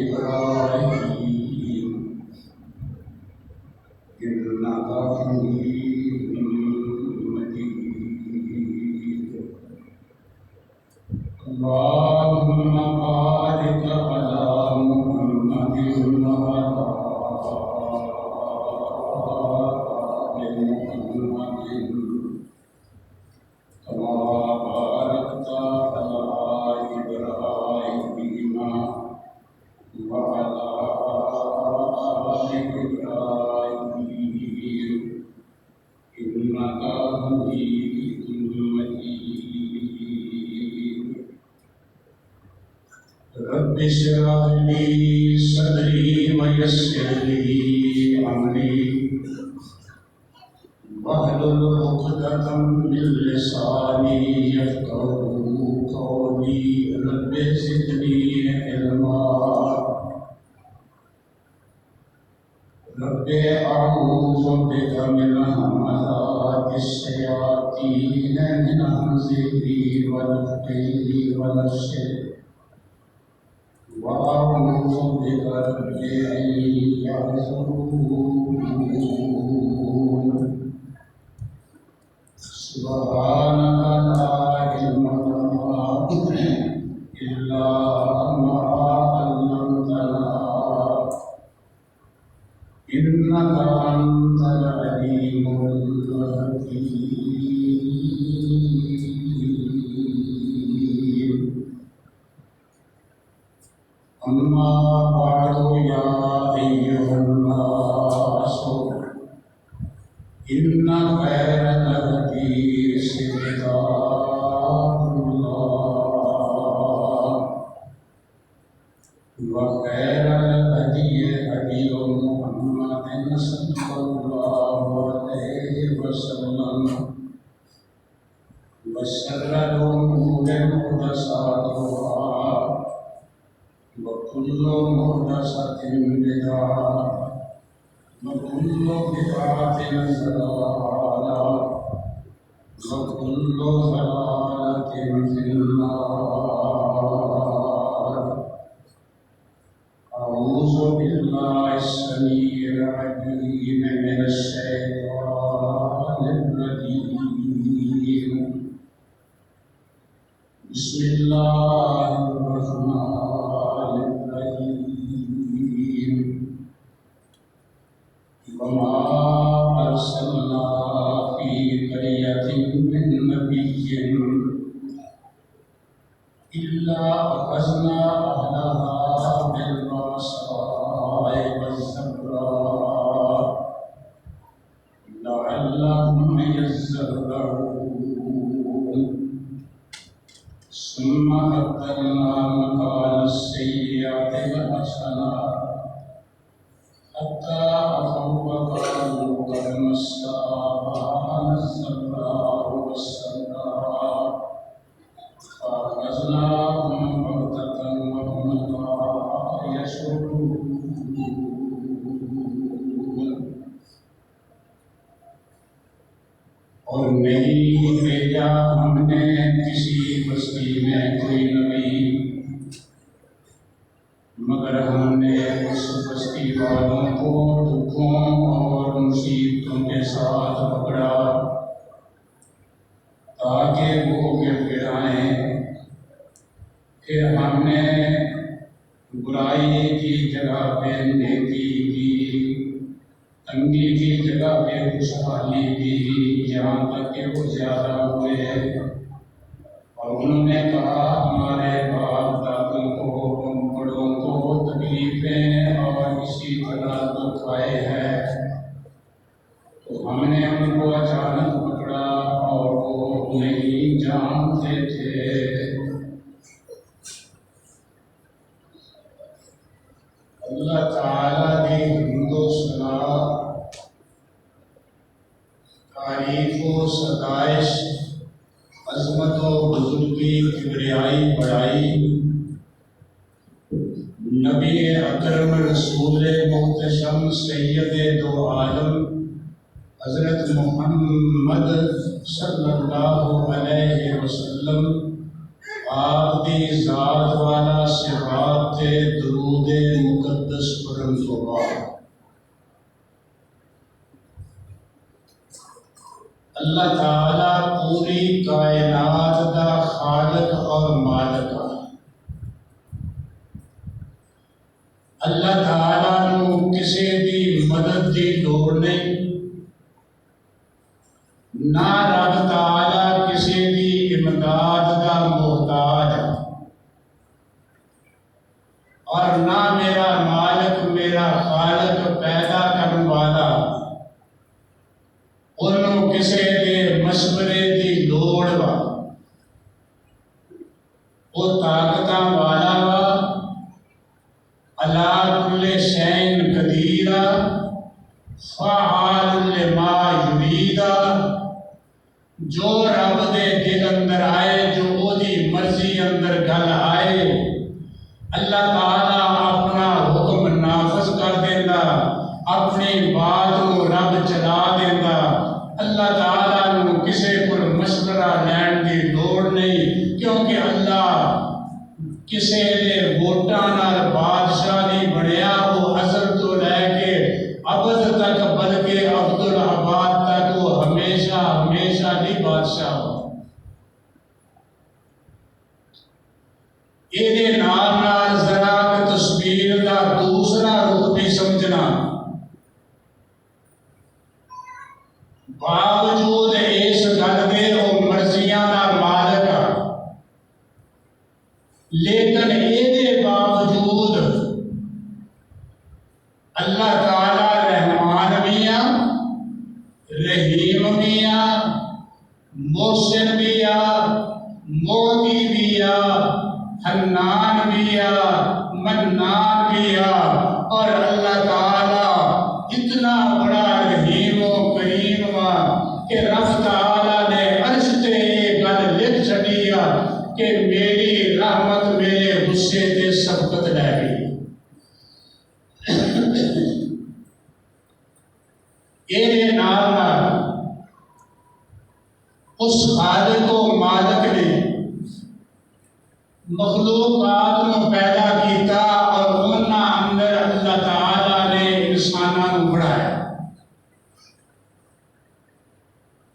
إبراهيم إنك حميد مجيد اللهم بارك على محمد وعلى آل محمد كما باركت على إبراهيم وعلى آل إبراهيم إنك حميد مجيد رب اشرح لي صدري ويسر لي أمري واحلل عقدة من لساني يفقهوا قولي رب زدني علما رب أعوذ بك من همزات الشياطين من همزه ونفخه ونفسه وأعوذ بك رب أن يحضرون سبحانك لا علم لنا إلا ما علمتنا إنك أنت العليم الحكيم أما بعد يا أيها الناس إن خير الحديث كتاب الله وخير الهدي هدي محمد صلى الله عليه وسلم وشر الأمور محدثاتها وكل محدثة بدعة وكل بدعة ضلالة وكل ضلالة في النار أعوذ بالله السميع العليم من الشيطان الرجيم بسم الله الرحمن الرحيم وما أرسلنا في قرية من نبي إلا أخذنا أهلها بالبأساء والضراء لعلهم يذكرون ثم بدلنا مكان السيئات الحسنة حتى عفوا وقالوا قد مس آباءنا الضراء والسراء فأخذناهم بغتة وهم لا يشعرون اور نہیں بھیجا ہم نے کسی بستی میں کوئی نبی مگر ہم نے اس بستی والوں کو دکھوں اور مصیبتوں کے ساتھ پکڑا تاکہ وہ گر گرائیں پھر ہم نے برائی کی جگہ پہ نیکی کی تنگی کی جگہ پہ خوشحالی دی یہاں تک کہ وہ زیادہ ہوئے اور انہوں نے کہا ہمارے باپ دادوں کو بڑوں کو تکلیفیں اور اسی طرح دکھ آئے ہیں تو ہم نے ان کو اچانک پکڑا اور وہ نہیں جانتے تھے اللہ تعالیٰ کی حمد و ثنا تعریف و ستائش عظمت و بزرگی کبریائی بڑائی نبی اکرم رسول محتشم سید دو عالم حضرت محمد صلی اللہ علیہ وسلم آپ دی ذات والا صفات تے درود مقدس پڑھن تو بعد اللہ تعالیٰ پوری کائنات دا خالق اور مالک ہے۔ اللہ تعالیٰ نو کسی دی مدد دی لوڑ نہیں، نہ رب تعالیٰ کسی دی امداد دا محتاج ہے، اور نہ میرا مالک میرا خالق پیدا کرنے والا انہوں کسی دے مشورے دی لوڑ وا، وہ طاقتاں والا وا، علی کل شیء قدیر، فعال لما یرید، جو رب دے دل اندر آئے، جو او دی مرضی اندر گل آئے، اللہ تعالیٰ اپنا حکم نافذ کر دینا، اپنی بات کو رب چلا دینا۔ اللہ تعالیٰ نو کسی کو مشورہ لین دی لوڑ نہیں، کیونکہ اللہ کسی دے ووٹاں نال بادشاہ نہیں بنیا، وہ ازل تو لے کے ابد تک بلکہ عبدالآباد تک وہ ہمیشہ ہمیشہ نہیں بادشاہ ہو۔ یہ نال نال ذرا تصویر دا دوسرا رخ بھی سمجھنا، باوجود اس گل دے وہ مرضیاں دا مالک ہے، لیکن یہ باوجود اللہ تعالیٰ رحمان بھی ہے، رحیم بھی ہے، محسن بھی ہے، معطی بھی ہے، حنان بھی ہے، منان بھی ہے، اور اللہ تعالیٰ اتنا بڑا رحیم و کریم ہے کہ رب تعالیٰ نے عرش تے یہ گل لکھ چھڈی ہے کہ میری رحمت میرے غصے تے سبقت لے گئی۔ یہ نال نال اس خالق و مالک نے مخلوقات کو پیدا کیتا، اور انہاں اندر اللہ تعالیٰ نے انساناں کو بڑھایا۔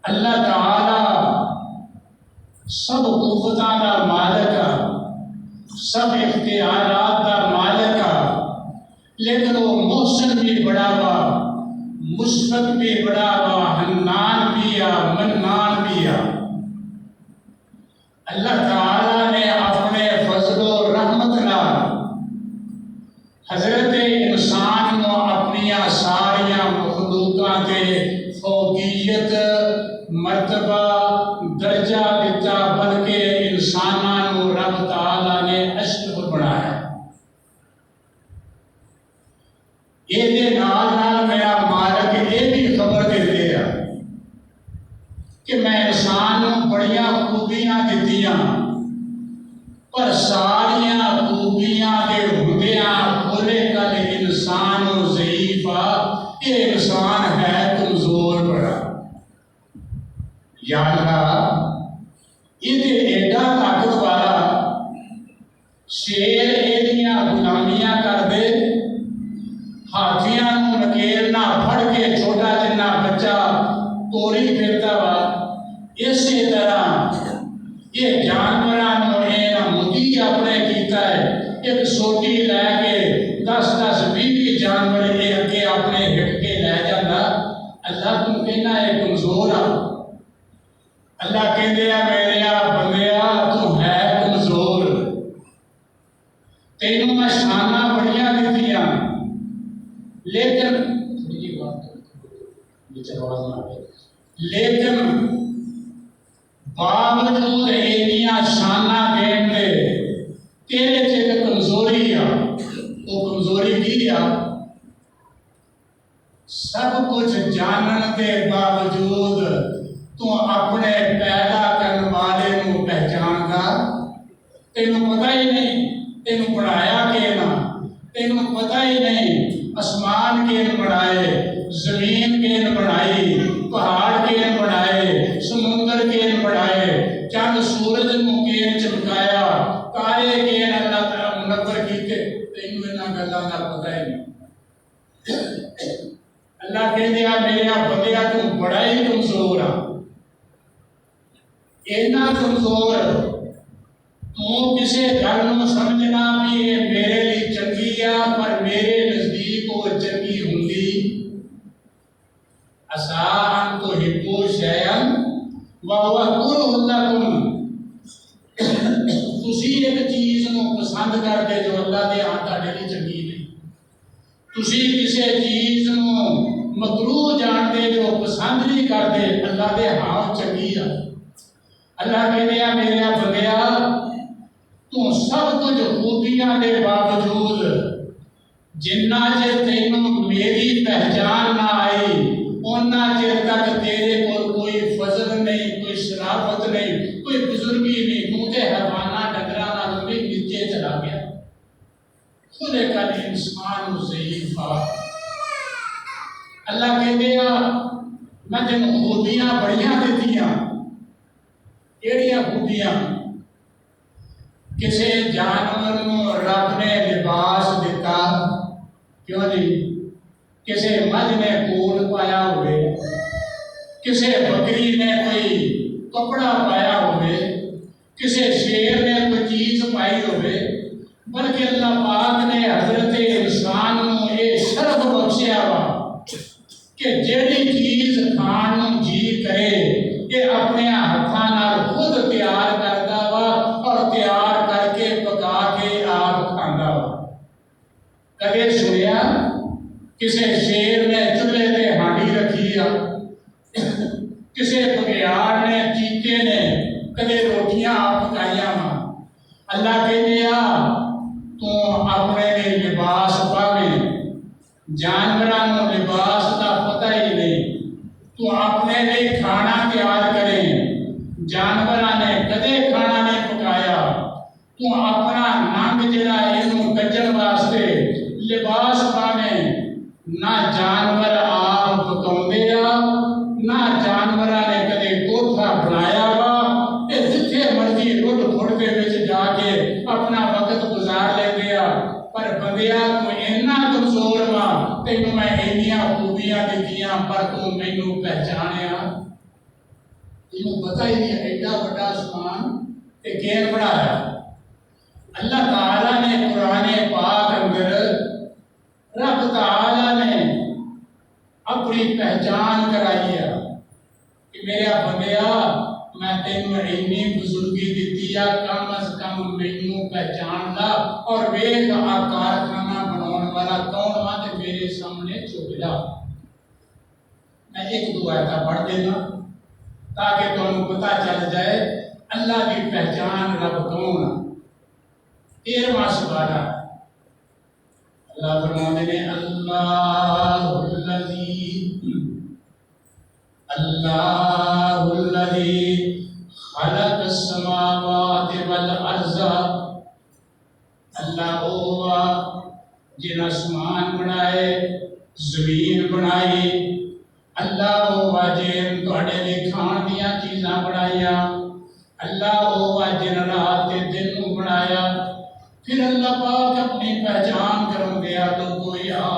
اللہ تعالیٰ سب قوتاں دا مالک ہے، سب اختیارات دا مالک ہے، لیکن وہ محسن بھی بڑا وا، مشفق بھی بڑا وا، حنان بھی ہے، منان بھی ہے۔ اللہ تعالیٰ نے اپنے فضل و رحمت نال حضرت انسان کو اپنی ساریاں مخلوقاں تے فوقیت مرتبہ درجہ دیتا، بلکہ انساناں کو رب تعالیٰ نے اشرف بنایا۔ یہ نال نال میرا مالک یہ بھی خبر دے دیا کہ میں انسان کو بڑیاں خوبیاں دیتیاں، پر ساریاں خوبیاں دے ہوندیاں کھلے کل انسان ضعیف آ، یہ انسان ہے کمزور بڑا۔ یا اللہ یہ ایڈا طاقت والا شیر ایڈیاں غلامیاں کر دے، ہاتھیاں نکیلنا پھڑ کے چھوٹا جنا بچہ توڑی پھرتا وا، اسی طرح یہ جانوراں مدی اپنے کیتا ہے، ایک سوٹی لے کے 10-20 جانور یہ اگے اپنے ہٹ کے لے جانا۔ اللہ تم کہنا ہے کمزور آ، اللہ کہندے آ میرے بندیا تو ہے کمزور، تینوں میں شانہ بڑیاں دیتیاں، لیکن باوجود ایڈیاں شانہ دین دے تیرے چ کمزوری آ، وہ کمزوری کی آ؟ سب کچھ جانن دے باوجود تو اپنے پیدا کرنے والے کو پہچان گا؟ تینوں پتہ ہی نہیں تینوں پڑھایا کہ نہ، تینوں پتہ ہی نہیں آسمان کین بنائے، زمین کین بنائی، پہاڑ کین بنائے، سمندر کین بنائے، چند سورج کو کین چمکایا، انہاں گلاں دا پتہ ہی نہیں۔ اللہ کہندے آ میرے بندیا تو بڑا ہی کمزور آ، اینا کمزور تو کسے گل نوں سمجھنا بھی یہ میرے لیے چنگی آ پر میرے نزدیک وہ چنگی ہوندی آسان تو ہبو شیئن وہو کرہ لکم، تسی ایک چیز نوں پسند کردے جو اللہ دے ہاں تہاڈے لیے چنگی نہیں، تسی کسے چیز نوں مکروہ جانتے جو پسند نہیں کرتے اللہ دے ہاں چنگی آ۔ اللہ کہنے آ میرے بندیا تو سب کچھ خوبیاں دے باوجود جنہ چر تینوں میری پہچان نہ آئی اُنّا چر تک تیرے کول کوئی فضل نہیں، کوئی شرافت نہیں، کوئی بزرگی نہیں، تو تے حیواناں ڈنگراں نال بھی نیچے چلا گیا۔ خلق الانسان ضعیفا، اللہ کہتے ہیں میں تین خوبیاں بڑیاں دیتیاں، کیڑیاں خوبیاں؟ کسے جانور نوں رب نے لباس دیتا، کیوں نہیں؟ کسے مجھ نے کول پایا ہوئے، کسے بکری نے کوئی کپڑا پایا ہوئے، کسے شیر نے کوئی چیز پائی ہوئے، بلکہ اللہ پاک نے حضرت انسان نوں یہ شرف بخشیا وا کہ جیڑی چیز کھان نوں جی کرے یہ اپنے ہاتھاں نال خود تیار کردا وا اور تیار کر کے پکا کے آپ کھاندا وا۔ کدے سنیا کسے شیر نے چولہے تے ہانڈی رکھی آ، کسے بگیار نے چیتے نے کدے روٹیاں آپ پکائیاں وا۔ اللہ کہتے آ تو اپنے لیے لباس پاویں، جانوراں نوں لباس دا پتہ ہی نہیں، تو اپنے لیے کھانا تیار کریں، جانوراں نے کدے کھانا نہیں پکایا، تو اپنا ننگ جڑا اینوں کجن واسطے لباس پاویں، نہ جانور آپ پکاؤندے آ، نہ جانوراں نے کدے کوٹھا بنایا وا، اے جتھے مرضی رُڑ پھڑ دے وچ جا کے اپنا وقت گزار لیندے آ۔ پر بندیا تو اینا کمزور وا، تینوں میں اینیاں خوبیاں دتیاں پر تو مینوں پہچانیا، تینوں پتہ ہی نہیں ایڈا بڑا آسمان تے کین بنایا۔ اللہ تعالیٰ نے قرآن پاک اندر رب تعالیٰ نے اپنی پہچان کرائی ہے کہ میرے بندیا میں تینوں اینی بزرگی دیتی ہے، کم از کم مینوں پہچان لا اور ویکھ آ کارخانہ بناؤن والا کون وا تے میرے سامنے جھک جا۔ میں ایک دو آیتاں پڑھ دینا تاکہ تمہیں پتہ چل جائے اللہ کی پہچان رب کون ہے۔ 13واں سپارہ اللہ فرماتے ہیں اللہ الذی خلق السماوات والارض، اللہ ہوا جن آسمان بنائے زمین بنائی، اللہ ہوا جن تہاڈے لئی کھان دیاں چیزاں بنائیاں، اللہ ہوا جن رات تے دن نوں بنایا۔ پھر اللہ پاک اپنی پہچان کرن دیا تو کوئی ایھا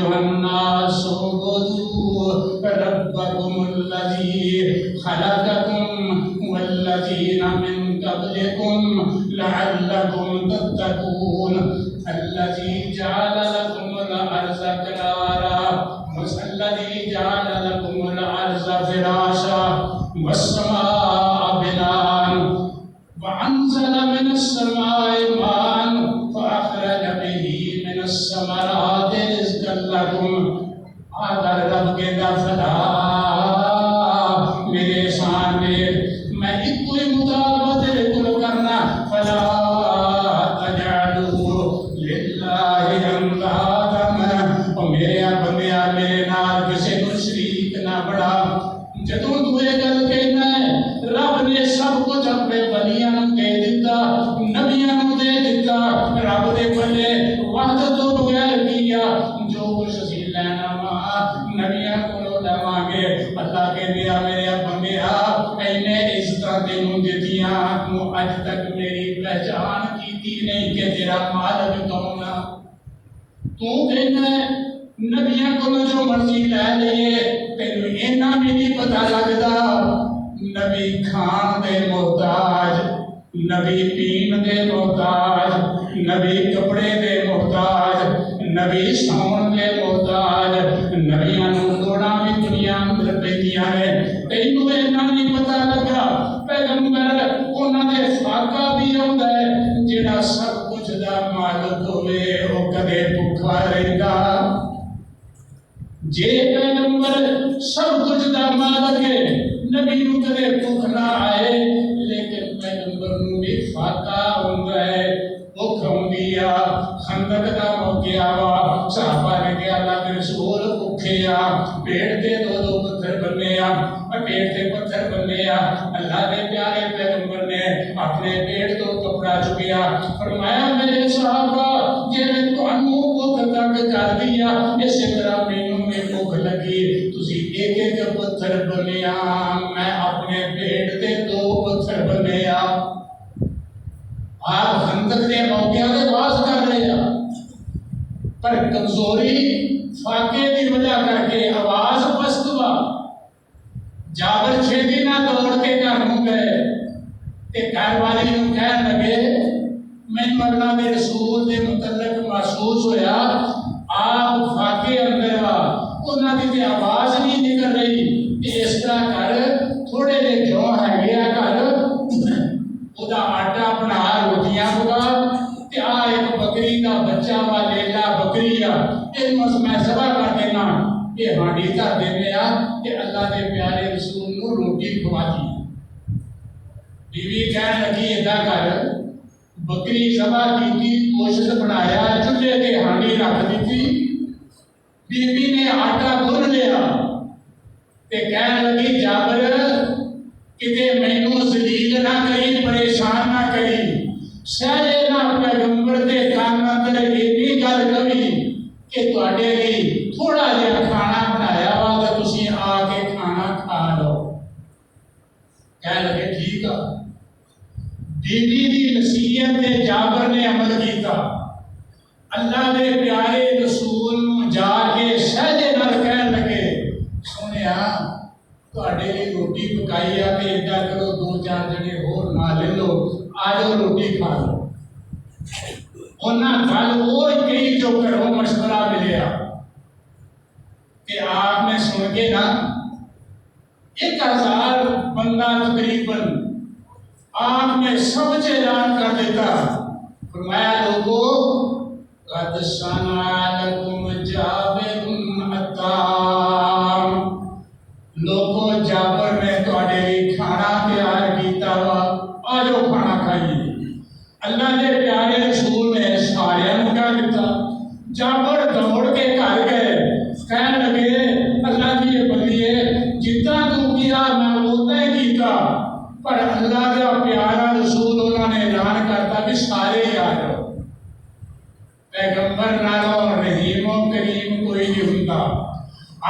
الناس اعبدوا ربکم الذی خلقکم والذین من قبلکم لعلکم تتقون الذی جعل لکم الارض قرارا والذی جعل لکم الارض فراشا والسماء بناء وأنزل من السماء ماء فأخرج به من الثمرات رزقا لكم۔ اگر رب کے دفلا میرے سامنے میں ایک کوئی مطالبہ تیرے کو کرنا فلا تجعلوا للہ اندادا، اور میرے بندیا میرے نال کسی کو شریک نہ بڑھا۔ جدوں تو یہ گل کہنا ہے رب نے سب کچھ اپنے بلیاں دے دیتا، نبیاں دے دیتا، رب دے بلے وحدت تو بغیر کیا جو کچھ اسی لینا وا نبیاں کو لواں گے۔ اللہ کے دیا میرے بندیا اینے عزت تینوں دیتیاں تو اج تک میری پہچان کیتی نہیں کہ تیرا مالک کون ہے؟ تو کہنا ہے نبیاں کو جو مرضی لے لیے، تینوں اینا بھی نہیں پتا لگتا نبی کھان دے محتاج، نبی پین دے محتاج، نبی کپڑے دے محتاج، نبی سون دے محتاج، نبیاں نوں لوڑاں بھی دنیا اندر پیندیاں نے، تینوں اینا نہیں پتا لگا پیغمبر انہاں دے فاقہ بھی آوندا ہے جڑا سب کچھ دا مالک ہوئے او کدے بھکھا رہندا۔ جے پیغمبر سب کچھ دا مالک ہے نبی نوں کدے بھوک نہ آئے، لیکن پیغمبر نوں بھی فاقہ ہوندا ہے، بھوک ہوندی آ۔ خندق دا موقع آوا، صحابہ نے کہا اللہ کے رسول بھوکے آ، پیٹ تے دو پتھر بننے آ، پیٹ تے پتھر بننے آ۔ اللہ کے پیارے پیغمبر نے اپنے پیٹ تو کپڑا چکیا، فرمایا میرے صحابہ جے میں تانوں بھوک تنگ کر دیا، اسی طرح مینوں بھی بھوک لگی، تسی ایک ایک پتھر بنیا، میں اپنے پیٹ تے دو پتھر بنیا۔ آپ خندق دے موقعوں دے باز کر رہے ہیں، پر کمزوری فاقے دی وجہ کر کے آواز پست ہوا۔ جابر چھیتی نہ دوڑ کے گھر نوں گئے تے گھر والی نوں کہن لگے مینوں اللہ دے رسول دے متعلق محسوس ہویا آپ فاقے اندر آ، انہاں دی تے آواز نہیں نکل رہی تے اس طرح کر تھوڑے جے جو ہے گیا گھر خدا آٹا بنا روٹیاں پکا تے آ ایک بکری دا بچہ وا لیلا بکری آ میں ذبح کر دینا، یہ ہانڈی دھر دینے آ کہ اللہ دے پیارے رسول نوں روٹی کھوا دی۔ بیوی کہن لگی ادا کر، بکری ذبح کیتی، گوشت بنایا، چولہے تے ہانڈی رکھ دیتی، بیوی نے آٹا گن لیا تے کہن لگی جابر کتے مینوں ذلیل نہ کری، پریشان نہ کری، سہجے نہ پیغمبر دے کان اندر اینی گل کبھی کہ تواڈے لئی تھوڑا جہا کھانا بنایا وا تے تسی آ کے کھانا کھا لو۔ کہن لگے ٹھیک آ۔ بیوی دی نصیحت تے جابر نے عمل کیتا، اللہ دے پیارے رسول نوں جا کے سہجے نال کہن لگے سنیا تواڈے لئی روٹی پکائی آ تے ادا کرو دو چار جنے ہور نہ لے لو، آ جاؤ روٹی کھا لو۔ انہاں گل وہی کہی جو گھروں مشورہ ملیا کہ آپ نے سن کے نا 1000 بندہ تقریباً آپ نے سب سے اعلان کر دیتا، فرمایا لوگو قد صنع لکم جابر الطعام، لوگو جابر نے تواڈے لئی کھانا تیار کیتا وا، آ جاؤ کھانا کھائیے۔ اللہ دے پیارے رسول نے سارے کہہ دیتا، جابر دوڑ کے گھر گئے، کہنے لگے اللہ کی یہ بندیے جتنا تو کیا میں اتنا ہی کیتا، پر اللہ کا پیارا رسول انہوں نے اعلان کرتا بھی سارے ہی آ جاؤ۔ پیغمبر نالوں رحیم و کریم کوئی نہیں ہوتا،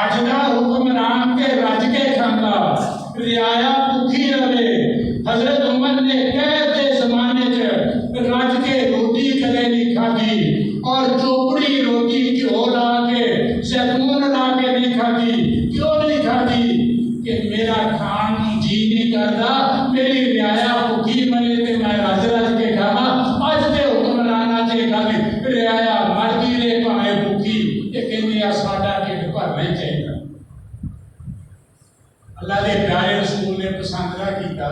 اج دا حکمران تے رج کے کھانا، رعایا بھوکی رہے۔ حضرت عمر نے قید کے زمانے چ رج کے روٹی کدے نہیں کھادی، اور چوپڑی روٹی گھیو لا کے زیتون لا کے نہیں کھادی۔ کیوں نہیں کھادی؟ کہ میرا کھان جی نہیں کرتا، میری رعایا بھوکی مرے تے میں رج رج کے کھاواں۔ اج دے حکمراناں تے گل رعایا مرਦੀ رہے بھاویں بھوکی، یہ کہندے آ ساڈا ڈھڈ بھرنا ہی چاہیے۔ اللہ دے پیارے رسول نے پسند نہ کیتا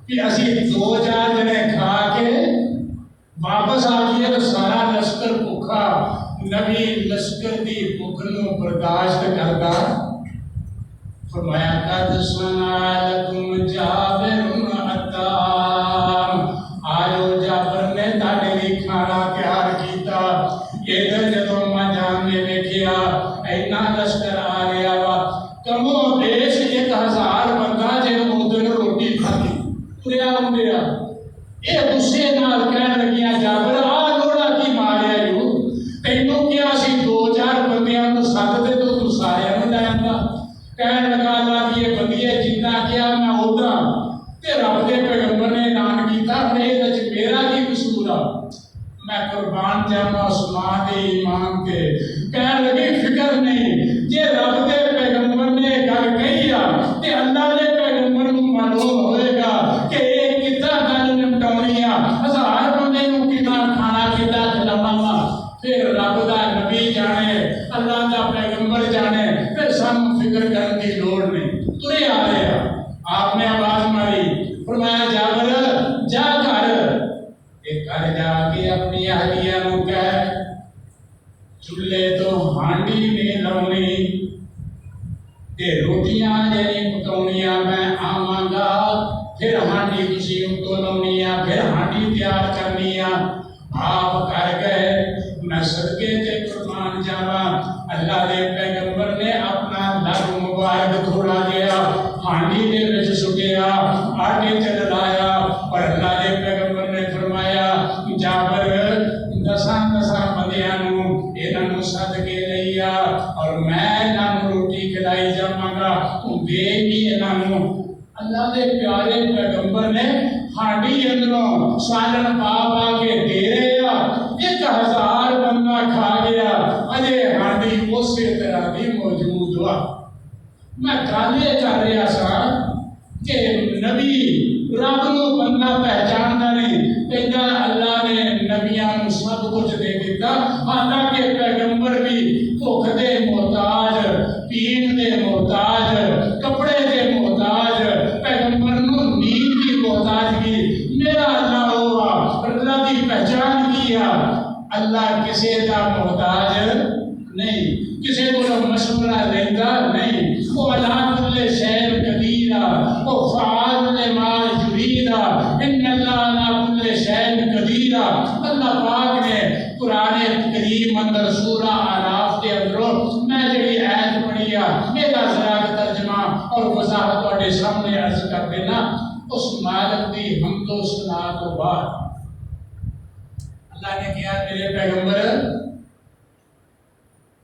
کہ اسی 2-4 جنے کھا کے واپس آ جائیے تو سارا لشکر بھوکا۔ نبی لشکر دی بھوک نوں برداشت کردا، فرمایا قد صنع لکم جابر الطعام، آجو جابر نے تاڈے لئی کھانا تیار کیتا۔ ادھر جدوں میں جان نے ویکھیا اینا لشکر آ رہا وا، کم و بیش 1000 بندہ جے اودن روٹی کھادی تریا ہوندا، یہ غصے نال کہن لگیاں جابر آ لوڑا کی ماریا یو، تینوں کیا سی 2-4 بندیاں نوں سد دے تو سارے نوں لے آندا۔ کہن لگا اللہ کی یہ بندیے جتنا کیا میں اتنا تے رب میں قربان جاواں اس ماں دے ایمان کے کہن لگی فکر نہیں جے رب دے پیغمبر نے گل کہی آ تے اللہ دے پیغمبر نوں معلوم ہوئے گا کہ یہ کتنا گل نمٹاونی آ ہزار بندے نوں کتنا کھانا کتنا کھلاونا وا پھر رب دا نبی جانے اللہ دا پیغمبر جانے پھر سانوں فکر کرن دی لوڑ نہیں ترے آ رہے آپ نے آواز ماری فرمایا جابر جا گھر گھر جا کے اپنی اہلیہ نوں کہہ چولہے تو ہانڈی نہیں لاؤنی تے روٹیاں جڑی پکاؤنیاں میں آواں گا پھر ہانڈی تسی تو لاؤنی آ پھر ہانڈی تیار کرنی آ آپ کر گئے میں صدقے تے قربان جاواں اللہ دے پیغمبر نے اپنا لب مبارک تھوڑا جہا ہانڈی دے وچ سٹیا آٹے تے لایا اور اللہ دے پیغمبر نے فرمایا جابر دساں بندیاں نوں انہاں نوں سد کے لئی آ اور میں انہاں نوں روٹی کھلائی جاواں گا تو دے نہیں انہاں نوں اللہ دے پیارے پیغمبر نے ہانڈی اندروں سالن پا پا کے دے رہے آ 1000 بندہ کھا گیا اجے ہانڈی اسی طرح دی موجود ہوا میں گل یہ کر رہا سا کہ نبی رب نو بندہ پہچاندا نہیں کہندا اللہ نے نبیاں نو سب کچھ دے دیتا حالانکہ پیغمبر بھی بھوک دے محتاج پین دے محتاج کپڑے دے محتاج پیغمبر نو نیند دی محتاجگی میرا اللہ ہوا اللہ دی پہچان کیا اللہ کسی دا محتاج نہیں کسی کو مشورہ لیتا نہیں وہ اللہ کل شیء قدیر وہ فعال لما یرید ان اللہ علی کل شیء قدیر اللہ پاک نے قرآن کریم اندر سورہ اعراف کے اندر میں جڑی آیت پڑھی میرا ذرا ترجمہ اور وضاحت تواڈے سامنے عرض کر دینا اس مالک دی حمد و ثنا تو بعد اللہ نے کہا میرے پیغمبر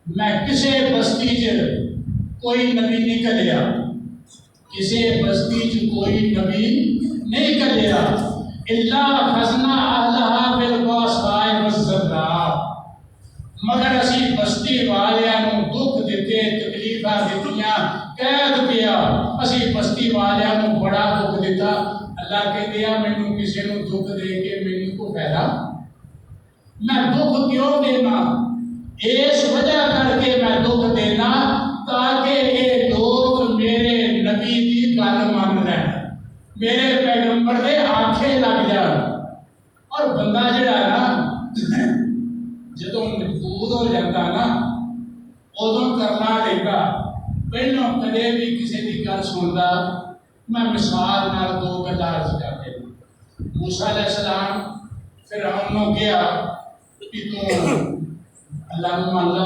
میں کسی بستی چ کوئی نبی نہیں کلیا کسی بستی چ کوئی نبی نہیں کلیا الا خزنا اہلها بالباساء والضراء مگر اسی بستی والیاں نوں دکھ دتے تکلیفاں دتیاں قید کیا اسی بستی والیاں نوں بڑا دکھ دیتا اللہ کہتے ہیں مینوں کسی نوں دکھ دے کے مینوں کو فائدہ میں دکھ کیوں دینا اس وجہ کر کے میں دکھ دینا تاکہ یہ لوگ میرے نبی کی گل مان لیں میرے پیغمبر دے آنکھیں لگ جان اور بندہ جڑا ہے نا جدوں مجبور ہو جاتا نا ادوں کرنا لگا پہلوں کدے بھی کسی کی گل سنتا میں مثال نال 2 گلاں عرض کر دینا موسیٰ علیہ السلام فرعون نوں کہا کہ تو اللہ کو مان لا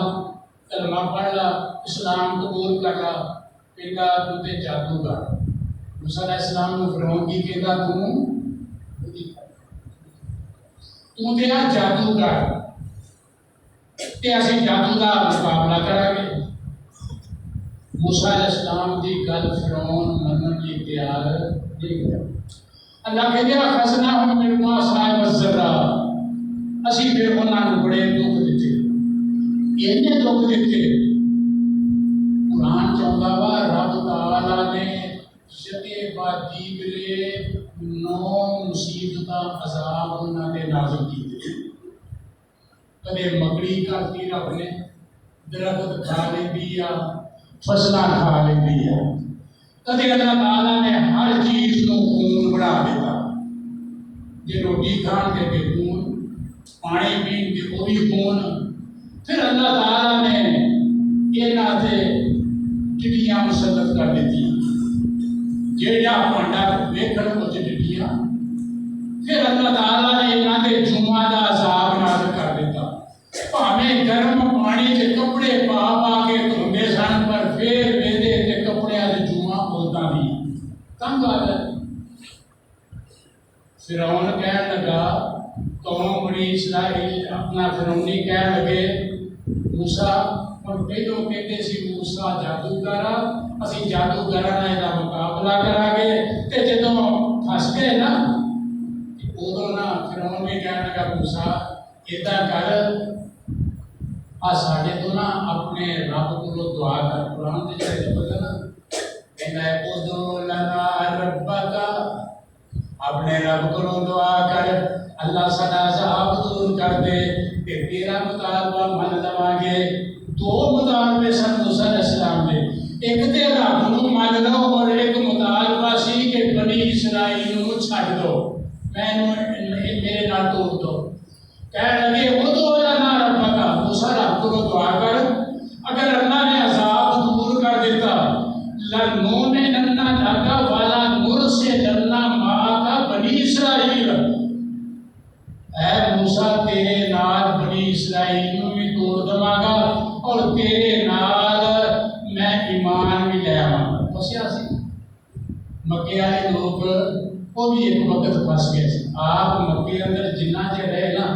کلمہ پڑھ لا اسلام قبول کر لا کہندا تو تے جادوگر موسیٰ علیہ السلام نے فرعون کی کہندا تو تے جادوگر تے اسی جادو دا مقابلہ کریں گے موسیٰ علیہ السلام دی گل فرعون منن کی تیار نہیں ہوا اللہ کہتے ہیں خزناہم بالباساء والضراء اسی پھر انہاں نوں بڑے دکھ دیتے انہیں دکھ دیتے قرآن چاہتا وا رب تعالیٰ نے شتے باجی بلے 9 مصیبتاں عذاب انہاں دے نازل کیتے کدے مکڑی کھاتی رب نے درخت کھا لیندی آ فصلاں کھا لیندی آ کدے اللہ تعالیٰ نے ہر چیز نوں خون بنا دیتا جے روٹی کھان دے کے خون پانی پین کے وہ بھی خون پھر اللہ تعالیٰ نے انہاں تے ٹڈیاں مسلط کر دیتی جیڑا پانڈا ویکھن کچھ ٹڈیاں پھر اللہ تعالیٰ نے انہاں تے جمعہ دا عذاب نازل کر دیتا بھاویں گرم پانی تے کپڑے پا پا کے دھوندے سن پر پھر ویندے تے کپڑیاں تے جمعہ بولتا نہیں تنگ آ جائے فرعون کہن لگا قوم بنی اسرائیل اپنا فرعونی کہن لگے موسیٰ ہن پہلوں کہتے سی موسیٰ جادوگر اسی جادوگراں نال دا مقابلہ کراں گے تے جدوں پھس گئے نا ادوں نا فرعون بھی کہن لگا موسیٰ ادا کر ساڈے تو نا اپنے رب کو دعا کر. قرآن کے چاہیے پتا نا کہنا ہے ادعو لنا ربک، اپنے رب کو دعا کر اللہ سدا عذاب دور کر دے تے تیرا مطالبہ من لواں گے. دو مطالبے سن موسیٰ علیہ السلام نے، ایک تے رب نو من لو اور ایک مطالبہ سی کہ بنی اسرائیل نو چھڈ دو، میرے نال توڑ دو. کہنے لگے ادعو لنا ربک، موسیٰ رب کو دعا کر اگر اللہ نے عذاب دور کر دیتا لنؤمنن لک ولنرسلن معک بنی اسرائیل، اے موسیٰ تیرے نال بنی اسرائیل نو بھی توڑ دواں گا اور تیرے نال میں ایمان بھی لے آواں گا. دسیا سی مکے والے لوگ وہ بھی ایک وقت پھس گئے سی. آپ مکے اندر جنہ چر رہے نا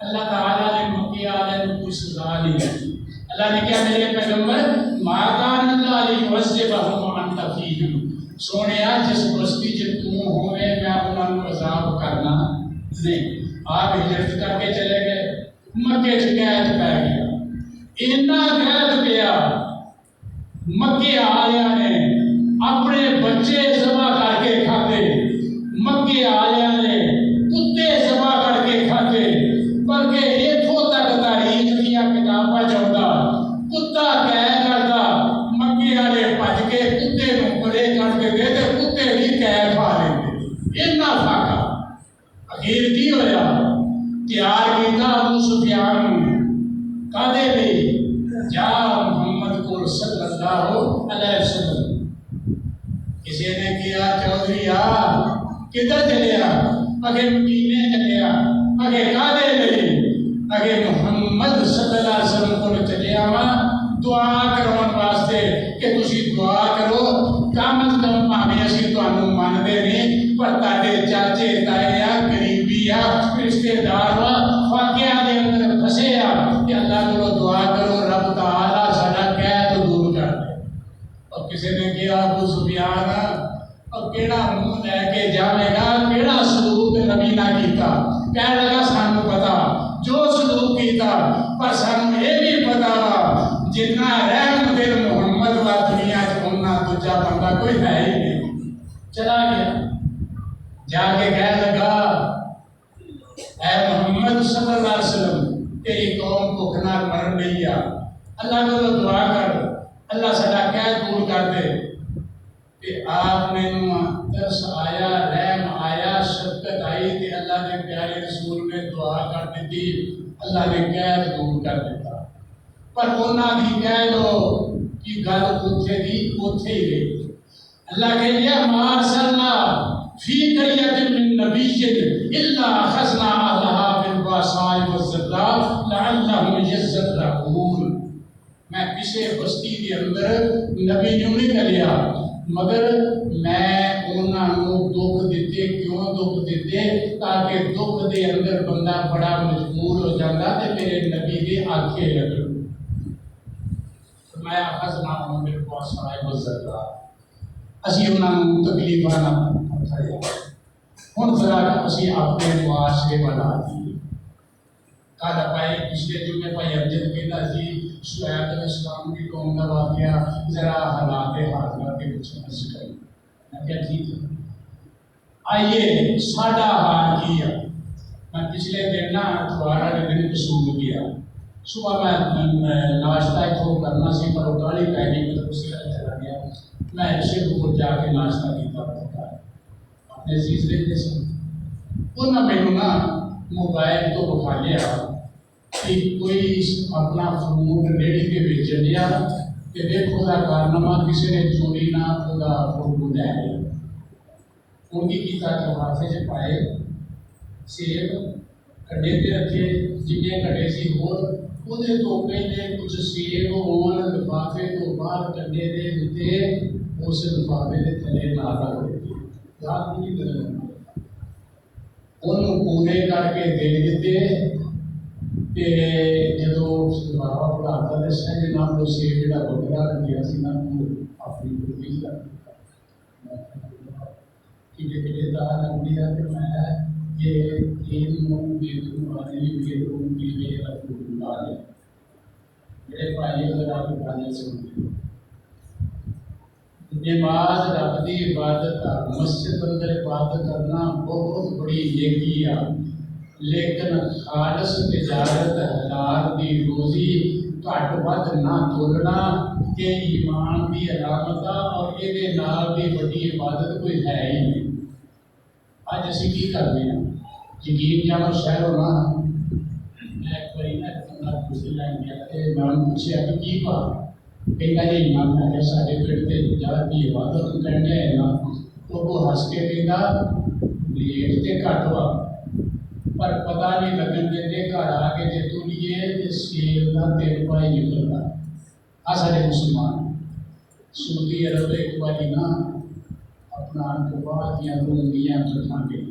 اللہ تعالیٰ نے مکے والے کو کوئی سزا نہیں دی. اللہ نے کیا میرے پیغمبر ما کان اللہ لیعذبہم وانت فیہم، سونیا جس بستی چ تو ہوے میں انہاں کو عذاب کرنا نہیں. آپ ہجرت کر کے چلے گئے، مکے چ قید پہ گیا، اتنا قید پیا مکے آلیاں نے اپنے بچے ذبح کر کے کھاتے، مکے آلیاں نے کتے ذبح کر کے کھاتے. بلکہ اتوں تک تاریخ دیا کتاباں چاہتا کتا کہہ کرتا مکے والے بھج کے کتے نو پرے کر کے دے تے کتے بھی کہہ کھا لیتے. اتنا فاقہ اخیر کی ہویا تیار کیتا ابو سفیان کادے لئی جا محمد کو صلی اللہ علیہ وسلم. کسی نے کیا چودھری کدھر چلیا؟ اگے مدینے چلیا. اگے کادے لئی؟ اگے محمد صلی اللہ علیہ وسلم کو چلیا وا دعا کرون واسطے کہ تسی دعا کرو کم از کم بھاویں اسی تانوں مانتے نہیں پر تاڈے چاچے تائے قریبی رشتے دار واقعہ دے اندر پھسے کہ اللہ کو دعا کرو رب تعالیٰ ساڈا قید دور کر دے. اور کسی نے کیا ابو سفیان اور کیڑا منہ لے کے جاوے گا، کیڑا سلوک نبی نہ کیتا. کہنے لگا سانو پتا جو سلوک کیتا پر سانو یہ بھی پتا وا جتنا رحم دل محمد وا دنیا چنا دوجا بندہ کوئی ہے ہی نہیں. چلا گیا جا کے کہنے لگا اے محمد صلی اللہ علیہ وسلم تیری قوم بھوک نال مر رہی ہے، اللہ کو دعا کر اللہ ساڈا قید دور کر دے. کہ آپ نے ترس آیا، رحم آیا، شفقت آئی کہ اللہ نے پیارے رسول نے دعا کر دیتی، اللہ نے قید دور کر دیتا. پر انہاں دی قید کی گل اوتھے دی اوتھے ہی رہی. اللہ کہ یا ما ارسلنا فی قریۃ من نبی الا اخذنا اہلھا بالباساء والضراء لعلہم یضرعون. میں کسی بستی کے اندر نبی نہیں نکلیا مگر میں انہاں نو دکھ دیتے. کیوں دکھ دیتے؟ تاکہ دکھ دے اندر بندہ بڑا مجبور ہو جاتا تے میرے نبی دے آنکھیں لگن. میں اخذنا بالباساء والضراء اسی انہاں نو تکلیفاں نہ اٹھایا. ہن ذرا اسی اپنے معاشرے بنا دیے. کل پائے پچھلے جمعے پائی امجد کہتا سی شعیب علیہ السلام کی قوم کا واقعہ ذرا حالات حاضرہ کے کچھ عرض کریں. میں کہا ٹھیک ہے آئیے ساڈا حال کی ہے. میں پچھلے دن نا اتوار والے دن قصور گیا. صبح میں ناشتہ اتوں کرنا سی پر وہ گالی پی گئی میں اس طرح چلا گیا. میں شیخ کو جا کے ناشتہ کیتا اپنے عزیز رہتے سن. انہوں نے مینوں نا موبائل تو بکھا لیا کہ کوئی اپنا فروٹ ریڑھی کے بیچن لیا کہ دیکھو دا کارنامہ کسی نے چوری نہ خدا فروٹ لے لیا. ان کی کیتا لفافے سے پائے سیب کڈے پہ رکھے جنہیں کڈے سی ہور وہ تو پہلے کچھ سیب ہون لفافے تو باہر کڈے دے دیتے اس لفافے کے تھلے نہ رکھ دیتے. یاد نہیں کرنا انہوں پورے کر کے دے دیتے. جدو بابا پڑھاتا دسیا کہ نہ وہ سیب جا بکرا لگیا سی نہ اپنی گرفی کر دیا دار لگی ہے کہ میں یہ علم میرے بھائی اگر آپ گانے سنتے نماز رب کی عبادت مسجد اندر عبادت کرنا بہت بڑی نیکی ہے، لیکن خالص تجارت حلال دی روزی گھٹ ود نہ تولنا یہ ایمان کی علامت ہے، اور یہ نال بھی بڑی عبادت کوئی ہے ہی نہیں۔ اج اسی کی کرتے ہیں یقین جانو شہر ہونا میں ایک باری نہ بندہ کسی لائن گیا کہ میں پوچھا کہ کی بات کہنا جی ایمان میں کہ سارے پیڑ کے جا کی عبادت کرنے ہے نا، تو وہ ہنس کے کہنا ریٹ تے گھٹ وا پر پتہ نہیں لگن دے گھر آ کے جے تو لیے سیل کا 3 روپے نکلتا آ سارے مسلمان سعودی عرب ایک باری نا اپنا کبا دیا رومیاں گٹھاں کے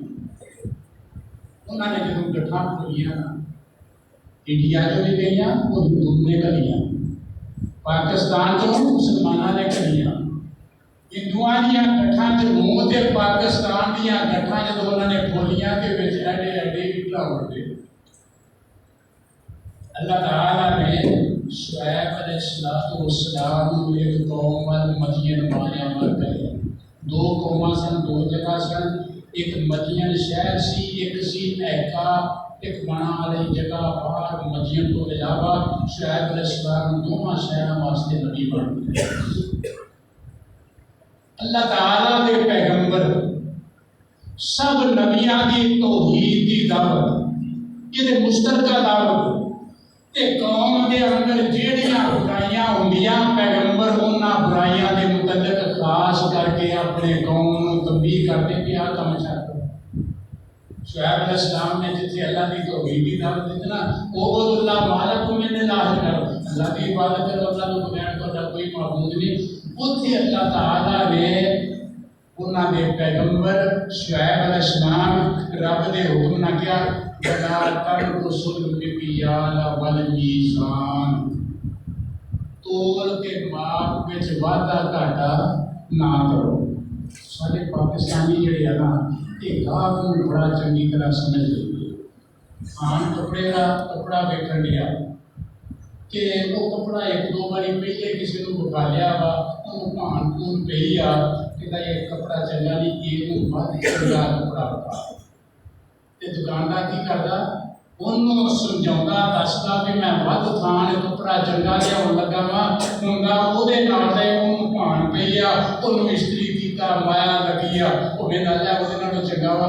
انہوں نے جب گٹھاں کھولیاں انڈیا جو بھی گئی وہ ہندو نے کلیاں، پاکستان جو مسلمانوں نے کلیاں، ہندوؤں دیا گٹھاں جموں تے پاکستان دیا گٹھاں جب انہوں نے کھولیاں تے وچ ایڈے ایڈے فلاور دے۔ اللہ تعالیٰ نے شعیب علیہ السلام ایک قوم مدین مایا مر گئے، 2 قوماں سن، 2 جگہ سن، ایک مدین شہر سی، ایک سی ایکا ایک بنا والی جگہ باہر مدین تو علاوہ شعیب علیہ السلام دونوں شہروں واسطے نبی بن گئے۔ اللہ تعالیٰ کے پیغمبر سب نبیاں کی توحید کی دعوت یہ مشترکہ دعوت تے قوم کے اندر جہڑیاں برائیاں ہوندیاں پیغمبر انہاں برائیاں کے متعلق خاص کر کے اپنے قوم کو تنبیہ کرتے کہ آہ کم چاہتا شعیب علیہ السلام نے جتنے اللہ کی توحید کی دعوت دیتے نا عبد اللہ مالکم من الہ کرو، اللہ کی عبادت کرو، اللہ کو بغیر تو اللہ کوئی معبود نہیں۔ اتنے اللہ تعالیٰ نے انہاں دے پیغمبر شعیب علیہ السلام رب دے حکم نہ کیا وَلَا تَنْقُصُوا الْمِكْيَالَ وَالْمِيزَانَ، تول کے ماپ وچ وعدہ گھاٹا نہ کرو۔ سارے پاکستانی جڑے ہیں نا یہ گاہ کو بڑا چنگی طرح سمجھ لیتے آن کپڑے کا کپڑا ویکھن لیا کہ وہ کپڑا 1-2 باری پہلے کسی کو بکھا لیا وا انہوں بھان پون پی آ کہ یہ کپڑا چنگا نہیں یہ بہت چنگا کپڑا بکھا تے دکاندار کی کرتا انہوں سمجھاؤں دستا بھی میں ود تھان کپڑا چنگا لیا لگا وا ہوں وہ بھان پی آ انہوں استری کیتا مایا لگی آ وہ میرا لیا وہ چنگا وا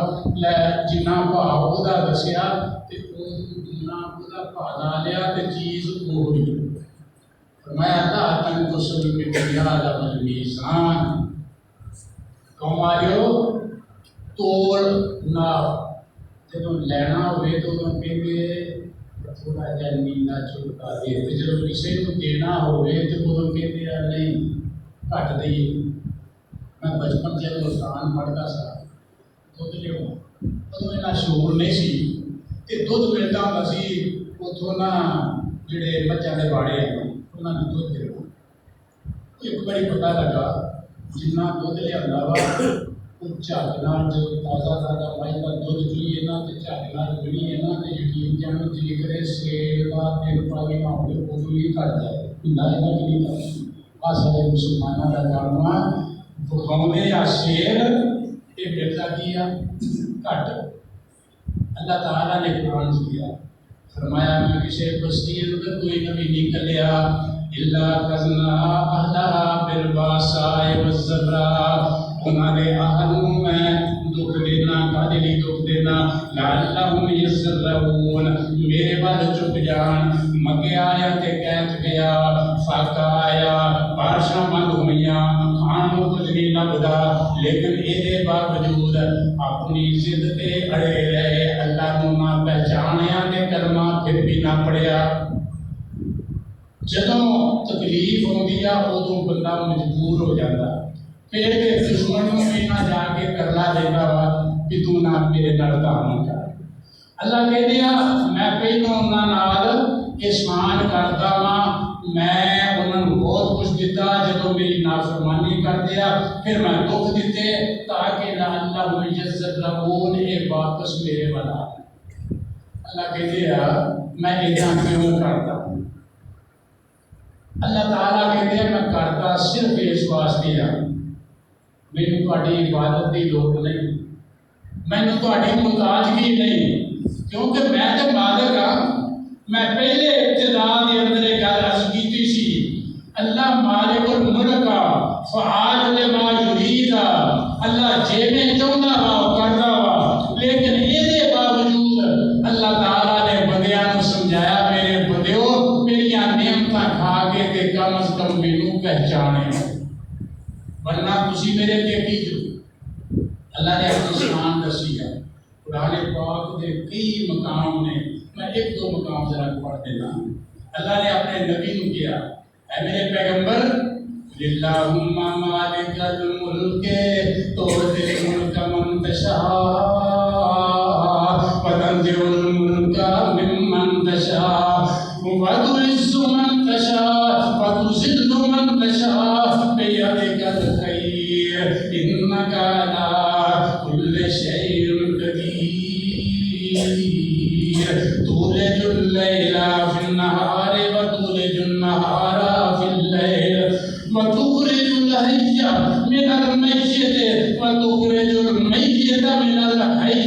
جنا بھاؤ وہ دسیا جنا وہ بھا لا لیا تو چیز وہ ہوئی فرمایا اللہ تنقصوا الْمِكْيَالَ وَالْمِيزَانَ، قوم آجو توڑ ناپ جب لینا ہوئے تو انہوں کہتے تھوڑا جا نیلا چھوٹا دے، جب کسی کو دینا ہوئے تو انہوں کہتے ہیں نہیں گھٹ دئیے۔ میں بچپن جب قرآن پڑھتا سا دودھ لیا ادو اتنا شعور نہیں سی کہ دودھ ملتا ہوں سی اتوں نہ جڑے مجھاں دے باڑے ہیں انہوں نے دودھ دے ایک بڑی پتہ لگا جنہ دودھ لیا وا وہ جھگ نال جو تازہ مائی کا دودھ پیے نا تو جھگ نال بنی ہے نا تو یقین جانو جی کرے سیل کا 3 روپے نہ ہوئے ادو ہی گھٹ جائے نہ نہیں کرتا آ سارے مسلمانوں کا کام ہے بخونے یا شیر یہ ملتا کیا گھٹ۔ اللہ تعالیٰ نے قرآن کیا فرمایا میں کسی بستی اندر کوئی نبی نکلیا الا کذنا اہلہا بالباساء والضراء، انہوں نے اہلوں میں دکھ دینا کاجلی دکھ دینا لعلہم یضرعون میرے بال چپ جان مکے آیا تے کہت گیا فاقہ آیا بارشاں بند ہوئیاں کھان کو کچھ نہیں لبدا لیکن یہ باوجود اپنی ضد تے اڑے رہے اللہ کو نہ پہچانیا تے کلمہ پھر بھی نہ پڑھیا۔ جدوں تکلیف ہوندی ہے ادوں بندہ مجبور ہو جاتا پھر دشمنوں بھی نہ جا کے کرلا دیتا وا کہ تو نہ میرے نال تعامل کر۔ اللہ کہہ دیا میں پہلو انہاں نال احسان کرتا وا میں انہاں نوں بہت کچھ دیتا جدوں میری نافرمانی کر دیا، پھر میں دکھ دیتے تاکہ لعلہم یذکرون یہ واپس میرے والا۔ اللہ کہتے ہیں میں ایسا کیوں کرتا ہوں؟ اللہ تعالیٰ کہتے ہیں میں کرتا صرف اس واسطے مینوں تہاڈی عبادت کی لوڑ نہیں، مینوں تہاڈی محتاجگی نہیں، کیونکہ میں تے مالک ہاں۔ میں پہلے ابتدا کے اندر ایک گل عرض کی سی، اللہ مالک الملک فعال لما یرید، اللہ جیویں چاہندا وا کردا وا، لیکن یہ باوجود اللہ تعالیٰ نے بندیاں نوں سمجھایا میرے بندیو میریاں نعمتاں کھا کے تے کم از کم مینوں پہچانے، ورنہ تسی میرے تے کی جو۔ اللہ نے اپنی شان دسی ہے، قرآن پاک کے کئی مقام نے، میں ایک دو مقام ذرا پڑھ دینا۔ اللہ نے اپنے نبی نو کیا، اے میرے پیغمبر، للہم مالک الملک تؤتی الملک من تشاء وتنزع الملک ممن تشاء وتعز من تشاء وتذل من تشاء بیدک الخیر انک علی کل شیء قدیر تولج اللیل فی النہار وتولج النہار فی اللیل وتخرج الحی من المیت وتخرج المیت من الحی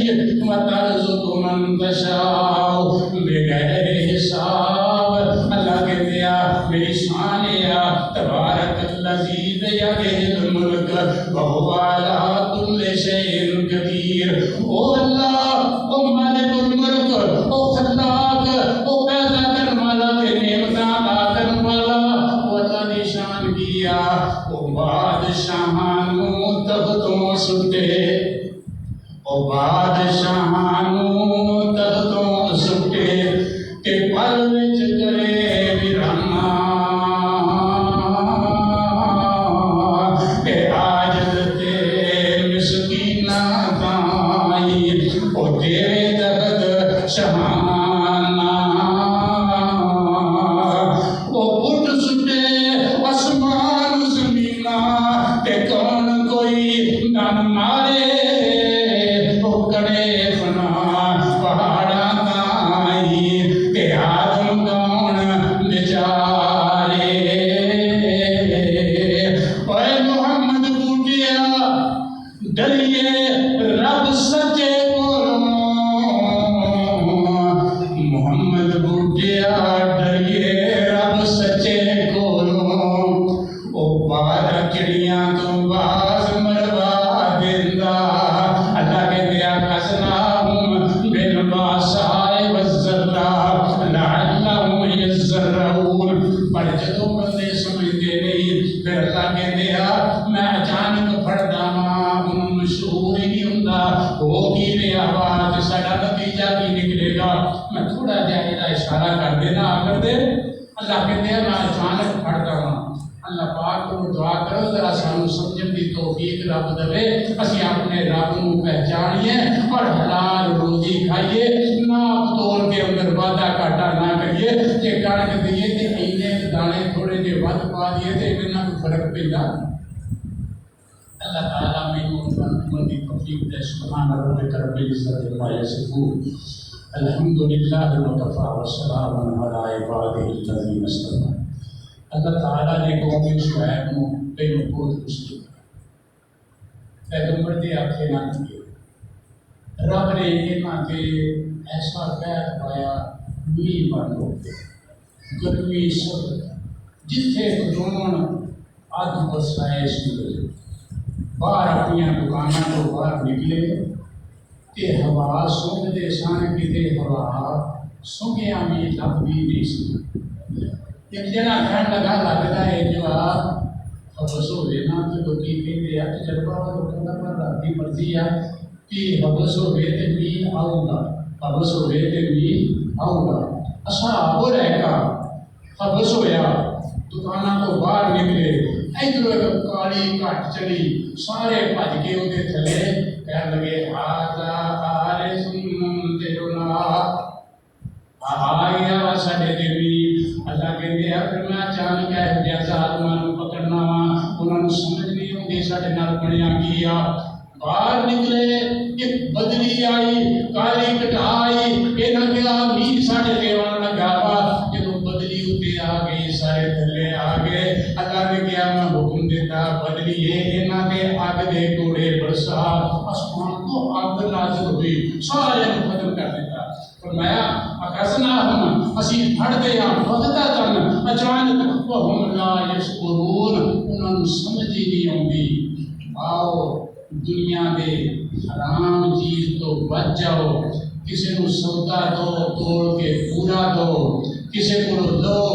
وترزق من تشاء بغیر حساب۔ اللہ کہتے ہیں میری شان ہے تبارک الذی بیدہ الملک وہو علی کل شیء قدیر۔ او اللہ، او مالک الملک، او خلاق، او پیدا کرنے والا تے نعمتاں عطا کرنے والا، او اللہ نے شان کیا او بادشاہاں نوں تختوں سٹے، او بادشاہاں نوں تختوں سٹے کہ پل وچ کرے ویرانا، کہ عاجز تے مسکیناں تائیں او تیرے تخت شہانہ، او اٹھ سٹے آسمان زمیناں کہ کون کوئی نہ مارے، او کڑے فنا پہاڑاں تائیں کہ آدم کون نچارے۔ اے محمد بوٹیا ڈریے رب سچے کولوں، محمد بوٹیا ڈریے رب سچے کولوں، او بارہ چڑیاں تو باز مروا دیندا۔ اللہ کہتے ہیں خزناہم بالباساء والضراء لعلہم یضرعون۔ پر جدوں بندے سمجھتے نہیں پھر اللہ کہتے ہیں میں اچانک پھڑدا ہاں، انہوں شعور ہی نہیں ہوندا ہو کی نے آواز ساڈا نتیجہ کی نکلے گا۔ میں تھوڑا جہا اشارہ کر دینا آخر دے، اللہ کہتے ہیں میں اچانک پھڑدا ہاں۔ اللہ پاک کو دعا کرو ذرا سانو سمجھن دی توفیق رب دے، اسی اپنے رب نو پہچانیے اور حلال روزی کھائیے، ناپ تول کے اندر وعدہ گھاٹا نہ کریے، کہ کڑک دیے تے اینے دانے تھوڑے جے ود پا دیے تے انہاں کو فرق پیندا۔ اللہ تعالیٰ میں دی توفیق دے۔ سبحان ربک رب العزت عما یصفون، الحمدللہ وکفی وسلام علی عبادہ الذین اصطفی۔ اللہ تعالیٰ نے قوم شعیب کو پہلو بہت خوش کیا، پیغمبر دے آنکھیں نہ کیے، رب نے یہاں کے ایسا قید پایا میہ بند ہو گیا، گرمی سرد جتھے کھلون اگ برسائے سورج، باہر اپنی دکانوں کو باہر نکلے کہ ہوا سونگتے سن، کتے ہوا سونگیاں بھی لبھی نہیں سی۔ ایک جنا کہنے لگا لگتا ہے جو حبس ہوئے نا تو لوگی کہتے ہیں تجربہ لوگوں کا پر ربی مرضی ہے کہ حبس ہوئے تو بھی آؤں گا، حبس ہوئے تو بھی آؤں گا۔ اصحاب رہ گا حبس ہویا، دکانوں کو باہر نکلے، ادھر ایک کالی کٹ چلی، سارے بھج کے وہ تھلے کہنے لگے ہاذا عارض ممطرنا، آ گیا ساڈے تے بھی۔ اللہ کہتے ہیں پھر میں اچانک ہے ظالماں نوں پکڑنا وا، انہوں نے سمجھ نہیں آتی سارے نال بنیا کی آ باہر نکلے ایک بدلی آئی کالی کٹائی یہاں کیا میل ساڑے دیوان لگا وا جب بدلی اتنے آ گئی سارے تھلے آ گئے اللہ نے کیا میں حکم دیتا بدلی یہاں کے آگ دے کوڑے برسا آسمان کو آگ نازل ہوئی سارے ختم کر دیتا فرمایا اخذناہم اسی پھڑ گیا بغتتاً اچانک وہم لا یشکرون انہوں نے سمجھ ہی نہیں آتی آؤ دنیا دے حرام چیز تو بچ جاؤ کسی کو سودا دو توڑ کے پورا دو کسی کو دو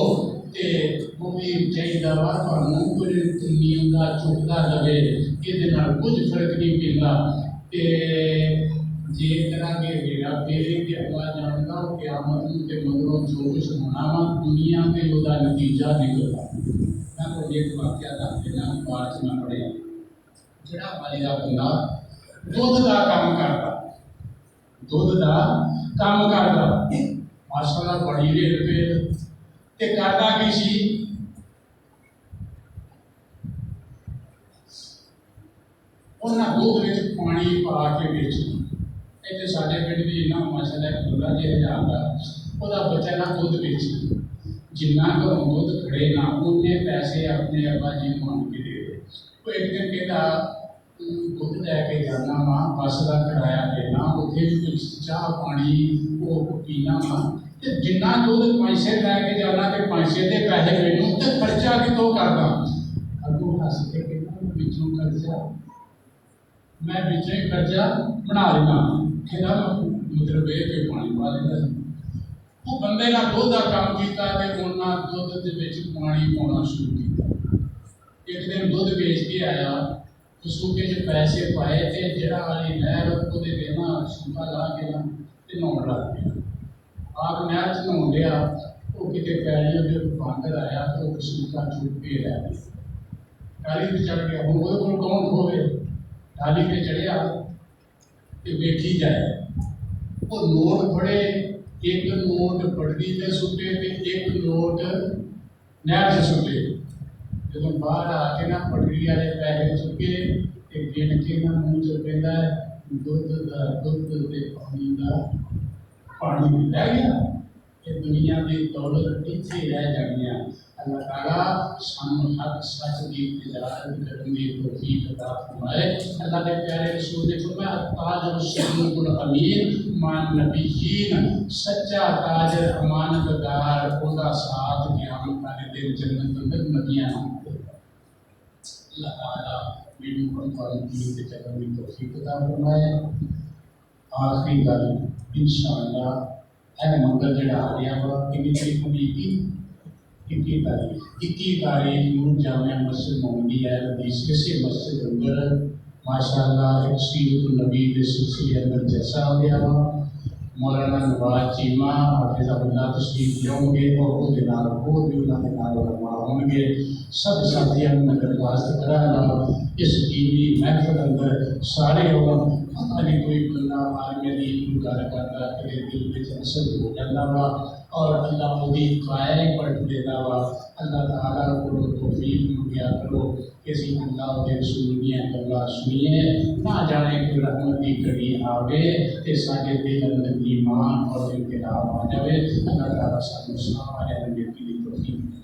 تے وہ بھی چاہیے بار پر منہ کو دنیا کا چکتا لگے یہ کچھ فرق نہیں پیندا تے جے طرح کے میرا میرے کے اللہ جانتا ہوں قیامت کے مگروں جو کچھ ہونا دنیا میں وہ نتیجہ نکلتا میں کو ایک واقعہ دس دینا بات نہ پڑے جڑا والی دا بندہ دودھ دا کام کرتا دودھ دا کام کرتا ماشاءاللہ بڑی ریٹ پہ تے کرتا کی سی انہاں دودھ وچ پانی پا کے بیچنا ایتھے ساڈے پنڈ بھی انہاں ماشاءاللہ ایک بندہ جے جاندا اوہدا بچہ نہ دودھ بیچنا جنہ گھروں دودھ کھڑے نہ اُننے پیسے اپنے ابا جی مانگ کے دے دے وہ ایک دن کہتا دودھ لے کے جانا وا بس کا کرایہ دینا اتنے بھی کچھ چاہ پانی وہ پینا وا جنہ دودھ پیسے لے کے جانا تو پیسے کے پیسے مینوں تو خرچہ کتوں کرنا اگوں ہس کے کہنا بچوں خرچہ میں بچوں ہی خرچہ بنا لینا کہنا مطلب یہ کہ پانی پا لینا وہ بندے نے دودھ کا کام کیا انہاں دودھ کے پانی پاؤنا شروع کیا ایک دن دودھ بیچ کے آیا سوکے جو پیسے پائے تھے جڑا والی نہر کو دے دینا سوکا لا کے نا تے نہون لگ گیا آپ نہر چ نہون لیا وہ کتے پیڑیوں کے باندر آیا تو سوکا چھوٹ کے رہ گیا ڈالی پہ چڑھ گیا ہوں وہ کون کھوے ڈالی پہ چڑھیا تے بیٹھی جائے وہ نوٹ پڑے ایک نوٹ پڑھتی تے سٹے تے ایک نوٹ نہر چ سٹے جب باہر آ کے نا پٹری والے پیسے چکے تے گن کے نا منہ چ کہندا ہے دودھ دا دودھ تے پانی دا پانی رہ گیا یہ دنیا کی دولت پیچھے رہ جانی ہے اللہ تعالیٰ سانو حق سچ کی تجارت کرنے کی توفیق عطا فرمائے اللہ کے پیارے رسول نے فرمایا تاجر الصدوق الامین مع النبیین سچا تاجر امانت دار خدا ساتھ قیامت والے دن جنت اندر نبیاں اللہ تعالیٰ میرے قرآن کی تجارت کی توفیق عطا فرمائے آخری گل انشاءاللہ اے منگل جڑا آ گیا وا کتنی تاریخ ہوئی 21 تاریخ نور جامع مسجد محمدیہ حدیث سے مسجد اندر ماشاءاللہ ایک سیرت النبی کے سلسلے اندر جیسا ہو گیا وا مولانا نواز چیمہ حافظ اللہ تشریف لوں گے اور وہ دنار اور بھی انہوں نے نال علماء ہوں گے سب ساتھیاں میں درخواست کرانا اس دینی محفل اندر سارے ہوں اپنی کوئی بندہ عالم دین کو گھر کرتا کہ دل میں اثر ہو جاتا وا اور اللہ خودی قائل پڑھ دیتا وا اللہ تعالیٰ کو توفیق مہیا کرو کسی اللہ کے رسول کی اللہ سنیے نہ جانے کہ رحمت کی کبھی آوے کہ سارے دل اندر ایمان اور انقلاب آ جائے اللہ تعالیٰ سب سارے کی توفیق